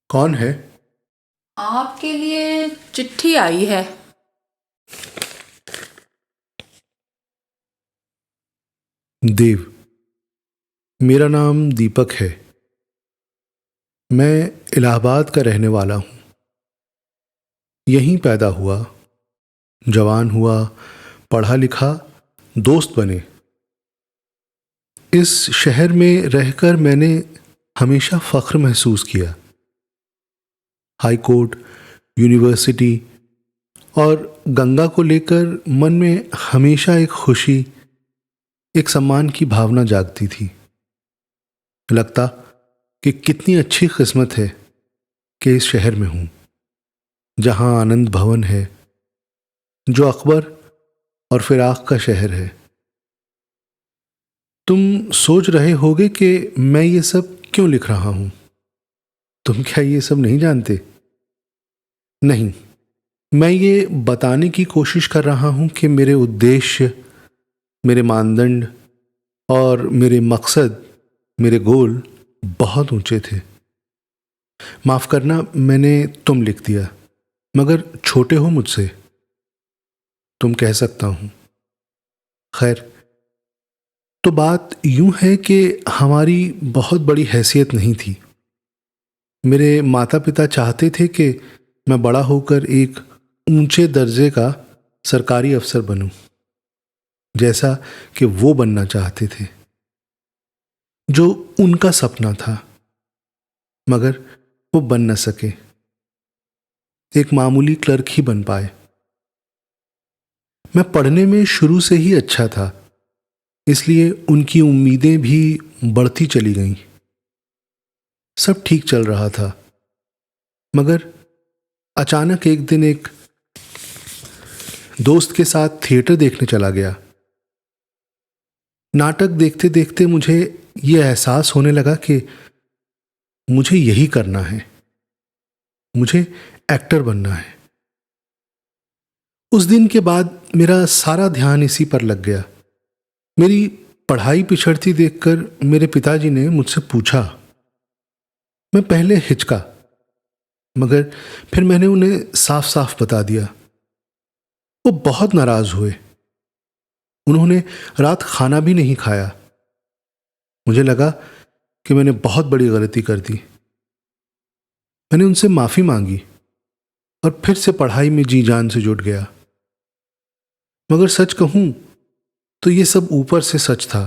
कौन है? आपके लिए चिट्ठी आई है। देव, मेरा नाम दीपक है। मैं इलाहाबाद का रहने वाला हूँ। यहीं पैदा हुआ, जवान हुआ, पढ़ा लिखा, दोस्त बने। इस शहर में रहकर मैंने हमेशा फख्र महसूस किया। हाई कोर्ट, यूनिवर्सिटी और गंगा को लेकर मन में हमेशा एक खुशी, एक सम्मान की भावना जागती थी। लगता कि कितनी अच्छी किस्मत है कि इस शहर में हूँ, जहाँ आनंद भवन है, जो अकबर और फिराक का शहर है। तुम सोच रहे होगे कि मैं ये सब क्यों लिख रहा हूँ। तुम क्या ये सब नहीं जानते? नहीं, मैं ये बताने की कोशिश कर रहा हूँ कि मेरे उद्देश्य, मेरे मानदंड और मेरे मकसद, मेरे गोल बहुत ऊंचे थे। माफ करना, मैंने तुम लिख दिया, मगर छोटे हो मुझसे, तुम कह सकता हूं। खैर, तो बात यूं है कि हमारी बहुत बड़ी हैसियत नहीं थी। मेरे माता पिता चाहते थे कि मैं बड़ा होकर एक ऊंचे दर्जे का सरकारी अफसर बनूं, जैसा कि वो बनना चाहते थे, जो उनका सपना था, मगर वो बन न सके। एक मामूली क्लर्क ही बन पाए। मैं पढ़ने में शुरू से ही अच्छा था, इसलिए उनकी उम्मीदें भी बढ़ती चली गईं। सब ठीक चल रहा था, मगर अचानक एक दिन एक दोस्त के साथ थिएटर देखने चला गया। नाटक देखते देखते मुझे यह एहसास होने लगा कि मुझे यही करना है, मुझे एक्टर बनना है। उस दिन के बाद मेरा सारा ध्यान इसी पर लग गया। मेरी पढ़ाई पिछड़ती देखकर मेरे पिताजी ने मुझसे पूछा। मैं पहले हिचका, मगर फिर मैंने उन्हें साफ साफ बता दिया। वो बहुत नाराज हुए। उन्होंने रात खाना भी नहीं खाया। मुझे लगा कि मैंने बहुत बड़ी गलती कर दी। मैंने उनसे माफी मांगी और फिर से पढ़ाई में जी जान से जुट गया। मगर सच कहूं तो ये सब ऊपर से सच था,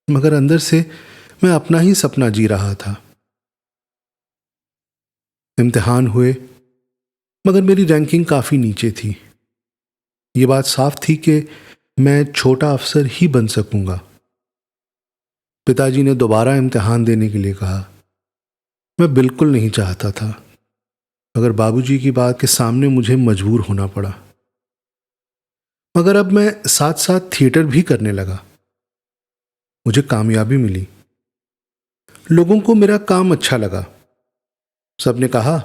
मगर अंदर से मैं अपना ही सपना जी रहा था। इम्तिहान हुए, मगर मेरी रैंकिंग काफी नीचे थी। ये बात साफ थी कि मैं छोटा अफसर ही बन सकूंगा। पिताजी ने दोबारा इम्तिहान देने के लिए कहा। मैं बिल्कुल नहीं चाहता था, मगर बाबूजी की बात के सामने मुझे मजबूर होना पड़ा। मगर अब मैं साथ साथ थिएटर भी करने लगा। मुझे कामयाबी मिली। लोगों को मेरा काम अच्छा लगा। सबने कहा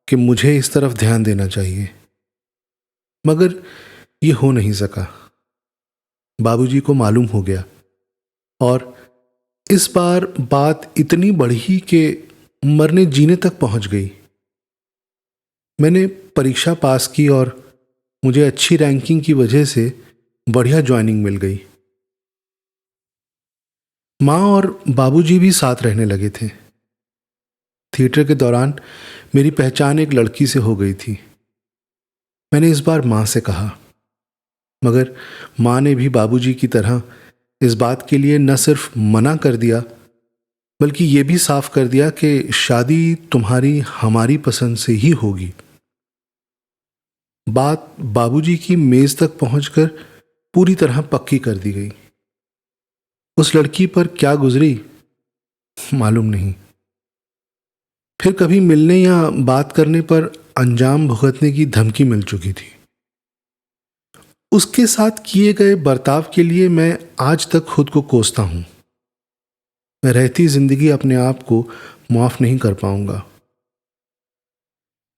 कि मुझे इस तरफ ध्यान देना चाहिए, मगर ये हो नहीं सका। बाबूजी को मालूम हो गया और इस बार बात इतनी बढ़ी कि मरने जीने तक पहुंच गई। मैंने परीक्षा पास की और मुझे अच्छी रैंकिंग की वजह से बढ़िया ज्वाइनिंग मिल गई। माँ और बाबूजी भी साथ रहने लगे थे। थिएटर के दौरान मेरी पहचान एक लड़की से हो गई थी। मैंने इस बार माँ से कहा, मगर माँ ने भी बाबूजी की तरह इस बात के लिए न सिर्फ मना कर दिया, बल्कि ये भी साफ कर दिया कि शादी तुम्हारी हमारी पसंद से ही होगी। बात बाबूजी की मेज तक पहुंचकर पूरी तरह पक्की कर दी गई। उस लड़की पर क्या गुजरी मालूम नहीं। फिर कभी मिलने या बात करने पर अंजाम भुगतने की धमकी मिल चुकी थी। उसके साथ किए गए बर्ताव के लिए मैं आज तक खुद को कोसता हूं। मैं रहती जिंदगी अपने आप को माफ नहीं कर पाऊंगा।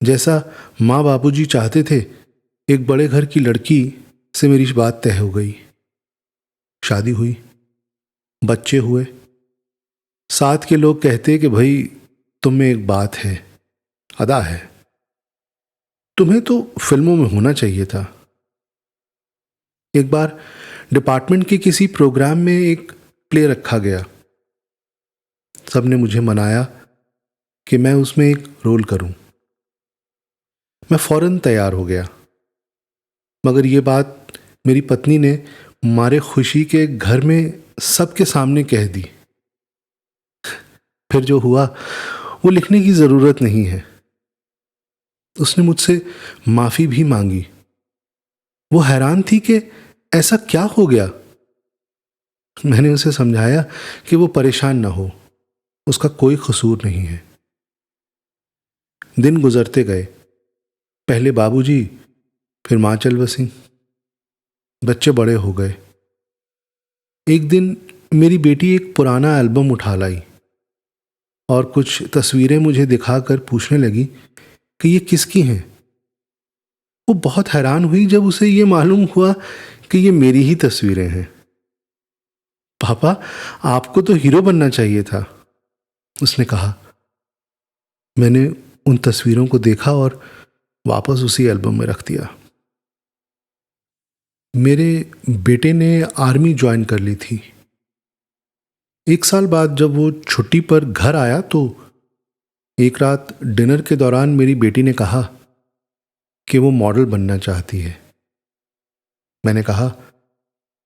जैसा माँ बापूजी चाहते थे, एक बड़े घर की लड़की से मेरी बात तय हो गई। शादी हुई, बच्चे हुए। साथ के लोग कहते कि भाई तुम में एक बात है, अदा है, तुम्हें तो फिल्मों में होना चाहिए था। एक बार डिपार्टमेंट के किसी प्रोग्राम में एक प्ले रखा गया। सबने मुझे मनाया कि मैं उसमें एक रोल करूं। मैं फौरन तैयार हो गया, मगर ये बात मेरी पत्नी ने मारे खुशी के घर में सबके सामने कह दी। फिर जो हुआ वो लिखने की जरूरत नहीं है। उसने मुझसे माफी भी मांगी। वो हैरान थी कि ऐसा क्या हो गया। मैंने उसे समझाया कि वो परेशान ना हो, उसका कोई कसूर नहीं है। दिन गुजरते गए। पहले बाबूजी, फिर मां चल बसी। बच्चे बड़े हो गए। एक दिन मेरी बेटी एक पुराना एल्बम उठा लाई और कुछ तस्वीरें मुझे दिखाकर पूछने लगी कि ये किसकी हैं। वो बहुत हैरान हुई जब उसे ये मालूम हुआ कि ये मेरी ही तस्वीरें हैं। पापा, आपको तो हीरो बनना चाहिए था, उसने कहा। मैंने उन तस्वीरों को देखा और वापस उसी एल्बम में रख दिया। मेरे बेटे ने आर्मी ज्वाइन कर ली थी। एक साल बाद जब वो छुट्टी पर घर आया तो एक रात डिनर के दौरान मेरी बेटी ने कहा कि वो मॉडल बनना चाहती है। मैंने कहा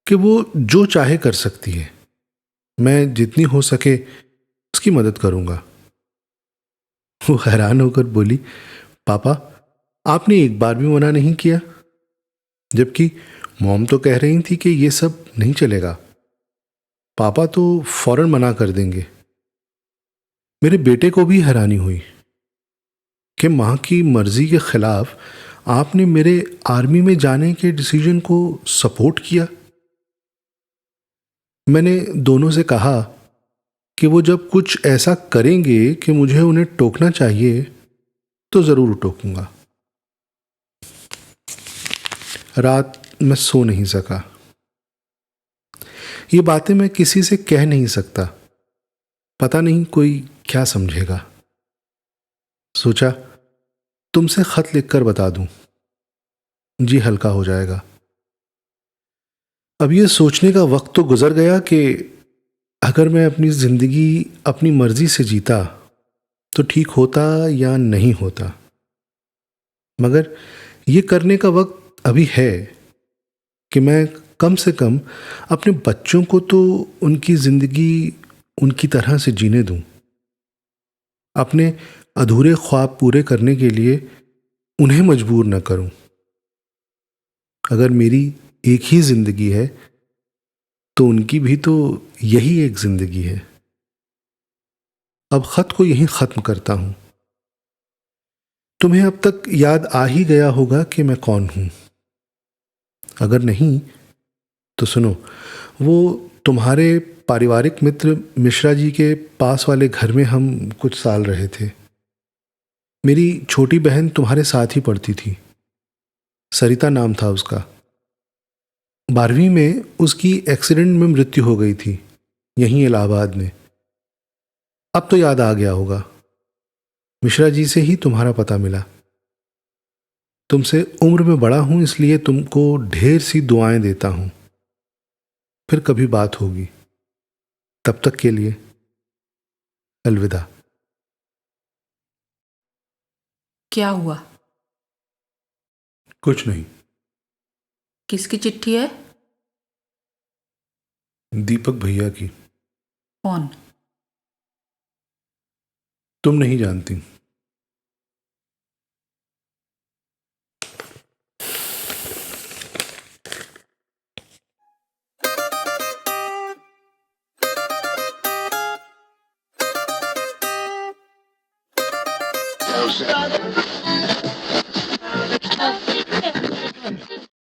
कि वो जो चाहे कर सकती है, मैं जितनी हो सके उसकी मदद करूंगा। वो हैरान होकर बोली, पापा, आपने एक बार भी मना नहीं किया, जबकि मॉम तो कह रही थी कि ये सब नहीं चलेगा। पापा तो फौरन मना कर देंगे। मेरे बेटे को भी हैरानी हुई कि मां की मर्जी के खिलाफ आपने मेरे आर्मी में जाने के डिसीजन को सपोर्ट किया। मैंने दोनों से कहा कि वो जब कुछ ऐसा करेंगे कि मुझे उन्हें टोकना चाहिए तो जरूर टोकूंगा। रात मैं सो नहीं सका। ये बातें मैं किसी से कह नहीं सकता, पता नहीं कोई क्या समझेगा। सोचा तुमसे खत लिखकर बता दूं, जी हल्का हो जाएगा। अब ये सोचने का वक्त तो गुजर गया कि अगर मैं अपनी जिंदगी अपनी मर्जी से जीता तो ठीक होता या नहीं होता। मगर ये करने का वक्त अभी है कि मैं कम से कम अपने बच्चों को तो उनकी जिंदगी उनकी तरह से जीने दूं। अपने अधूरे ख्वाब पूरे करने के लिए उन्हें मजबूर न करूं। अगर मेरी एक ही जिंदगी है तो उनकी भी तो यही एक जिंदगी है। अब खत को यहीं खत्म करता हूं। तुम्हें अब तक याद आ ही गया होगा कि मैं कौन हूं। अगर नहीं तो सुनो, वो तुम्हारे पारिवारिक मित्र मिश्रा जी के पास वाले घर में हम कुछ साल रहे थे। मेरी छोटी बहन तुम्हारे साथ ही पढ़ती थी, सरिता नाम था उसका। 12वीं में उसकी एक्सीडेंट में मृत्यु हो गई थी, यहीं इलाहाबाद में। अब तो याद आ गया होगा, मिश्रा जी से ही तुम्हारा पता मिला। तुमसे उम्र में बड़ा हूं इसलिए तुमको ढेर सी दुआएं देता हूं। फिर कभी बात होगी, तब तक के लिए अलविदा। क्या हुआ? कुछ नहीं। किसकी चिट्ठी है? दीपक भैया की। कौन? तुम नहीं जानती। Star.